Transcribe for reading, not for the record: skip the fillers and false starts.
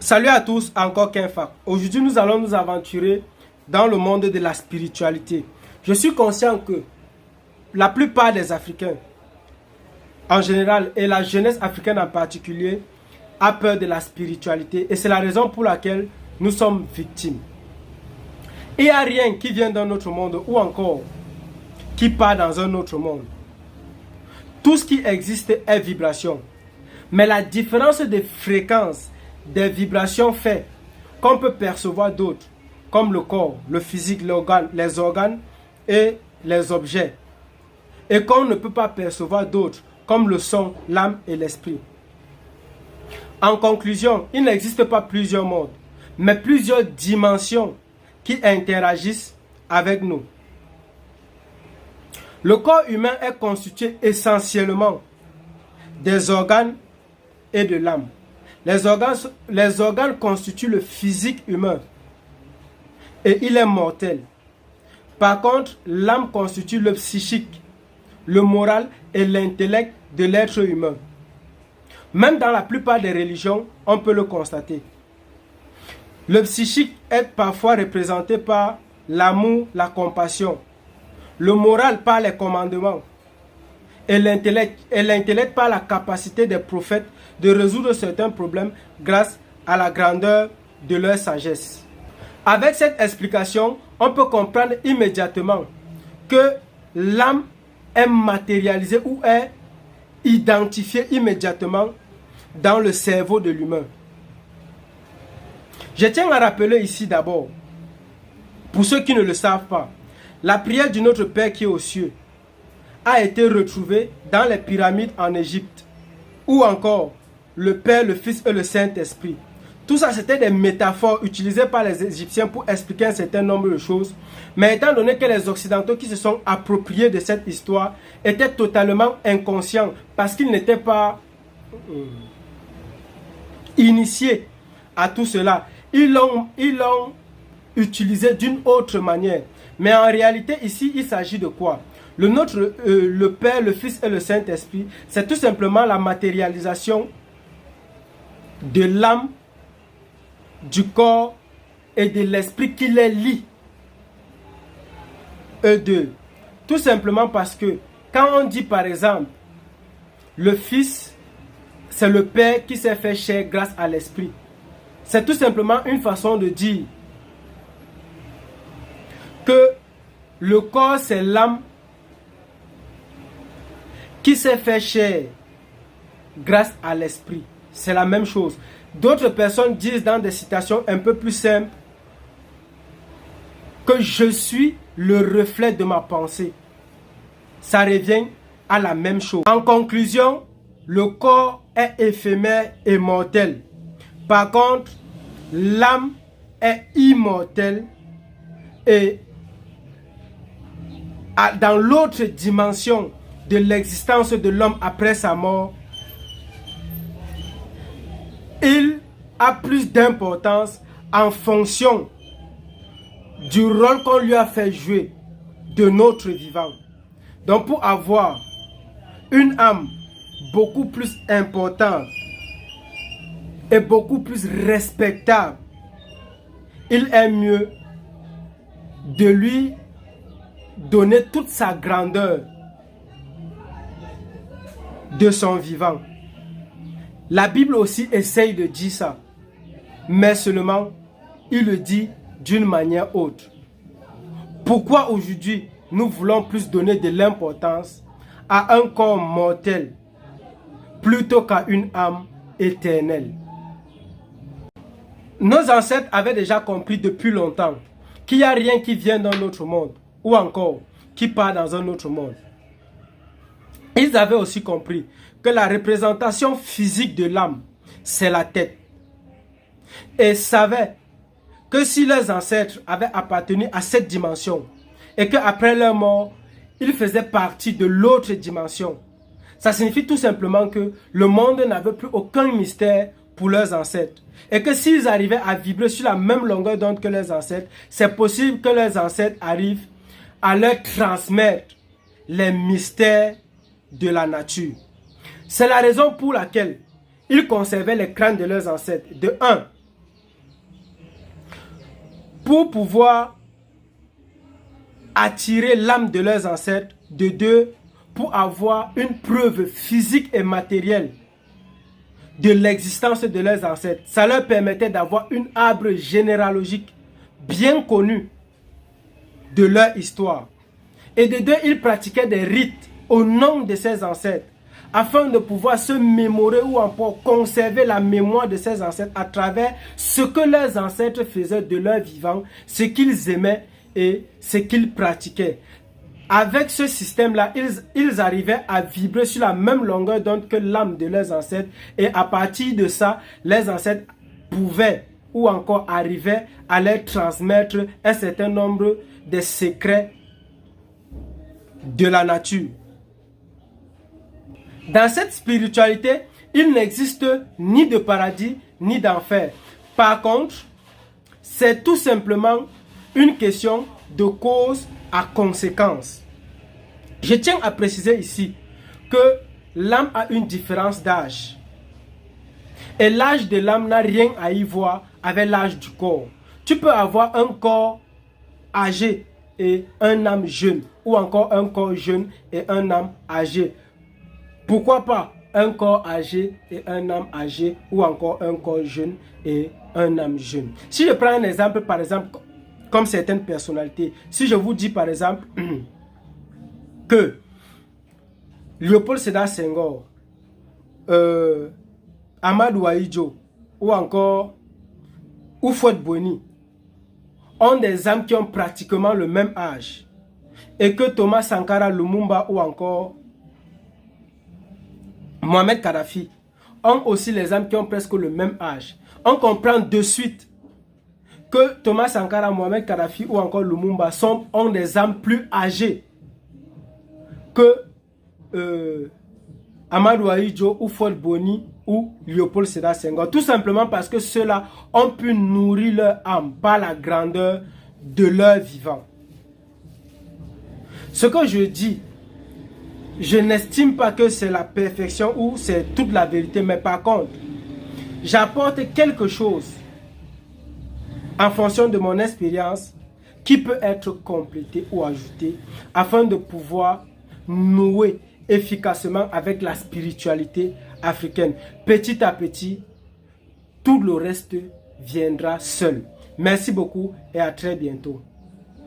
Salut à tous, encore Kenfa. Aujourd'hui, nous allons nous aventurer dans le monde de la spiritualité. Je suis conscient que la plupart des Africains, en général, et la jeunesse africaine en particulier, a peur de la spiritualité. Et c'est la raison pour laquelle nous sommes victimes. Il n'y a rien qui vient dans notre monde ou encore qui part dans un autre monde. Tout ce qui existe est vibration. Mais la différence de fréquence des vibrations fait qu'on peut percevoir d'autres, comme le corps, le physique, les organes et les objets. Et qu'on ne peut pas percevoir d'autres, comme le son, l'âme et l'esprit. En conclusion, il n'existe pas plusieurs mondes, mais plusieurs dimensions qui interagissent avec nous. Le corps humain est constitué essentiellement des organes et de l'âme. Les organes constituent le physique humain et il est mortel. Par contre, l'âme constitue le psychique, le moral et l'intellect de l'être humain. Même dans la plupart des religions, on peut le constater. Le psychique est parfois représenté par l'amour, la compassion. Le moral par les commandements. Et l'intellect par la capacité des prophètes de résoudre certains problèmes grâce à la grandeur de leur sagesse. Avec cette explication, on peut comprendre immédiatement que l'âme est matérialisée ou est identifiée immédiatement dans le cerveau de l'humain. Je tiens à rappeler ici d'abord, pour ceux qui ne le savent pas, la prière du Notre Père qui est aux cieux a été retrouvée dans les pyramides en Égypte, ou encore le Père, le Fils et le Saint-Esprit. Tout ça, c'était des métaphores utilisées par les Égyptiens pour expliquer un certain nombre de choses. Mais étant donné que les Occidentaux qui se sont appropriés de cette histoire étaient totalement inconscients parce qu'ils n'étaient pas initiés à tout cela, ils l'ont utilisé d'une autre manière. Mais en réalité, ici, il s'agit de quoi? Le Père, le Fils et le Saint-Esprit, c'est tout simplement la matérialisation de l'âme, du corps et de l'esprit qui les lie, eux deux. Tout simplement parce que quand on dit par exemple, le Fils, c'est le Père qui s'est fait chair grâce à l'Esprit. C'est tout simplement une façon de dire que le corps, c'est l'âme qui s'est fait chair grâce à l'esprit. C'est la même chose. D'autres personnes disent dans des citations un peu plus simples que je suis le reflet de ma pensée. Ça revient à la même chose. En conclusion, le corps est éphémère et mortel. Par contre, l'âme est immortelle et dans l'autre dimension de l'existence de l'homme après sa mort, il a plus d'importance en fonction du rôle qu'on lui a fait jouer de notre vivant. Donc pour avoir une âme beaucoup plus importante et beaucoup plus respectable, il est mieux de lui donner toute sa grandeur de son vivant. La Bible aussi essaye de dire ça, mais seulement il le dit d'une manière autre. Pourquoi aujourd'hui nous voulons plus donner de l'importance à un corps mortel plutôt qu'à une âme éternelle? Nos ancêtres avaient déjà compris depuis longtemps qu'il n'y a rien qui vient dans notre monde ou encore qui part dans un autre monde. Ils avaient aussi compris que la représentation physique de l'âme, c'est la tête. Et savaient que si leurs ancêtres avaient appartenu à cette dimension et qu'après leur mort, ils faisaient partie de l'autre dimension, ça signifie tout simplement que le monde n'avait plus aucun mystère pour leurs ancêtres. Et que s'ils arrivaient à vibrer sur la même longueur d'onde que leurs ancêtres, c'est possible que leurs ancêtres arrivent à leur transmettre les mystères de la nature. C'est la raison pour laquelle ils conservaient les crânes de leurs ancêtres. De un, pour pouvoir attirer l'âme de leurs ancêtres. De deux, pour avoir une preuve physique et matérielle de l'existence de leurs ancêtres. Ça leur permettait d'avoir une arbre généalogique bien connue de leur histoire. Et de deux, ils pratiquaient des rites au nom de ces ancêtres afin de pouvoir se mémorer ou encore conserver la mémoire de ces ancêtres à travers ce que leurs ancêtres faisaient de leur vivant, ce qu'ils aimaient et ce qu'ils pratiquaient. Avec ce système-là, ils arrivaient à vibrer sur la même longueur d'onde que l'âme de leurs ancêtres. Et à partir de ça, les ancêtres pouvaient ou encore arrivaient à leur transmettre un certain nombre de secrets de la nature. Dans cette spiritualité, il n'existe ni de paradis ni d'enfer. Par contre, c'est tout simplement une question de cause à conséquence. Je tiens à préciser ici que l'âme a une différence d'âge. Et l'âge de l'âme n'a rien à y voir avec l'âge du corps. Tu peux avoir un corps âgé et un âme jeune, ou encore un corps jeune et un âme âgé. Pourquoi pas un corps âgé et un âme âgé, ou encore un corps jeune et un âme jeune. Si je prends un exemple, par exemple, comme certaines personnalités, si je vous dis par exemple que Léopold Sédar Senghor, Amadou Ahidjo ou encore Houphouët-Boigny ont des âmes qui ont pratiquement le même âge, et que Thomas Sankara Lumumba ou encore Mohamed Kadhafi ont aussi les âmes qui ont presque le même âge, on comprend de suite que Thomas Sankara, Mohamed Kadhafi ou encore Lumumba ont des âmes plus âgées que Amadou Ahidjo, Houphouët-Boigny ou Léopold Sédar Senghor. Tout simplement parce que ceux-là ont pu nourrir leur âme par la grandeur de leur vivant. Ce que je dis, je n'estime pas que c'est la perfection ou c'est toute la vérité, mais par contre, j'apporte quelque chose en fonction de mon expérience qui peut être complété ou ajouté afin de pouvoir nouer efficacement avec la spiritualité africaine. Petit à petit, tout le reste viendra seul. Merci beaucoup et à très bientôt.